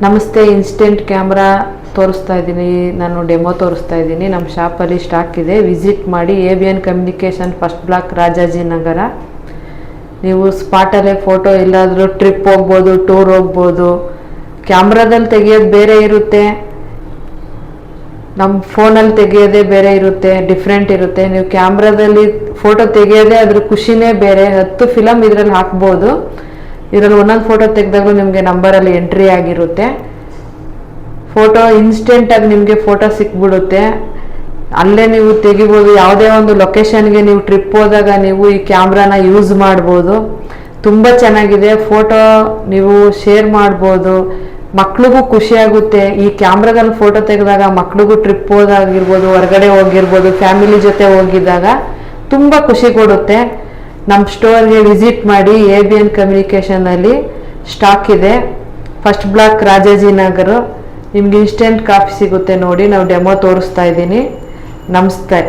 ನಮಸ್ತೆ, instant camera ತೋರಿಸ್ತಾ ಇದ್ದೀನಿ. ನಾನು ಡೆಮೋ ತೋರಿಸ್ತಾ ಇದ್ದೀನಿ. ನಮ್ಮ ಶಾಪಲ್ಲಿ ಸ್ಟಾಕ್ ಇದೆ, ವಿಸಿಟ್ ಮಾಡಿ. ABN communication, first block, Rajajinagar. ನೀವು ಸ್ಪಾಟಲ್ಲೇ ಫೋಟೋ, ಎಲ್ಲಾದರೂ ಟ್ರಿಪ್ ಹೋಗ್ಬೋದು, ಟೂರ್ ಹೋಗ್ಬೋದು. ಕ್ಯಾಮ್ರಾದಲ್ಲಿ ತೆಗಿಯೋದು ಬೇರೆ ಇರುತ್ತೆ, ನಮ್ಮ ಫೋನಲ್ಲಿ ತೆಗಿಯೋದೇ ಬೇರೆ ಇರುತ್ತೆ, ಡಿಫ್ರೆಂಟ್ ಇರುತ್ತೆ. ನೀವು ಕ್ಯಾಮ್ರಾದಲ್ಲಿ ಫೋಟೋ ತೆಗಿಯೋದೇ ಅದ್ರ ಖುಷಿನೇ ಬೇರೆ. 10 ಫಿಲಮ್ ಇದರಲ್ಲಿ ಹಾಕ್ಬೋದು. ಇದರಲ್ಲಿ ಒಂದೊಂದು ಫೋಟೋ ತೆಗೆದಾಗಲೂ ನಿಮಗೆ ನಂಬರಲ್ಲಿ ಎಂಟ್ರಿ ಆಗಿರುತ್ತೆ. ಫೋಟೋ ಇನ್ಸ್ಟೆಂಟಾಗಿ ನಿಮಗೆ ಫೋಟೋ ಸಿಕ್ಬಿಡುತ್ತೆ. ಅಲ್ಲೇ ನೀವು ತೆಗಿಬೋದು. ಯಾವುದೇ ಒಂದು ಲೊಕೇಶನ್ಗೆ ನೀವು ಟ್ರಿಪ್ ಹೋದಾಗ ನೀವು ಈ ಕ್ಯಾಮ್ರಾನ ಯೂಸ್ ಮಾಡ್ಬೋದು. ತುಂಬ ಚೆನ್ನಾಗಿದೆ. ಫೋಟೋ ನೀವು ಶೇರ್ ಮಾಡ್ಬೋದು. ಮಕ್ಳಿಗೂ ಖುಷಿಯಾಗುತ್ತೆ. ಈ ಕ್ಯಾಮ್ರಾದಲ್ಲಿ ಫೋಟೋ ತೆಗೆದಾಗ ಮಕ್ಳಿಗೂ ಟ್ರಿಪ್ ಹೋದಾಗಿರ್ಬೋದು, ಹೊರಗಡೆ ಹೋಗಿರ್ಬೋದು, ಫ್ಯಾಮಿಲಿ ಜೊತೆ ಹೋಗಿದ್ದಾಗ ತುಂಬ ಖುಷಿ ಕೊಡುತ್ತೆ. ನಮ್ಮ ಸ್ಟೋರ್ಗೆ ವಿಸಿಟ್ ಮಾಡಿ. ABN ಕಮ್ಯುನಿಕೇಷನಲ್ಲಿ ಸ್ಟಾಕ್ ಇದೆ, ಫಸ್ಟ್ ಬ್ಲಾಕ್, ರಾಜಾಜಿನಗರ. ನಿಮ್ಗೆ ಇನ್ಸ್ಟೆಂಟ್ ಕಾಫಿ ಸಿಗುತ್ತೆ ನೋಡಿ. ನಾವು ಡೆಮೋ ತೋರಿಸ್ತಾ ಇದ್ದೀನಿ. ನಮಸ್ತೆ.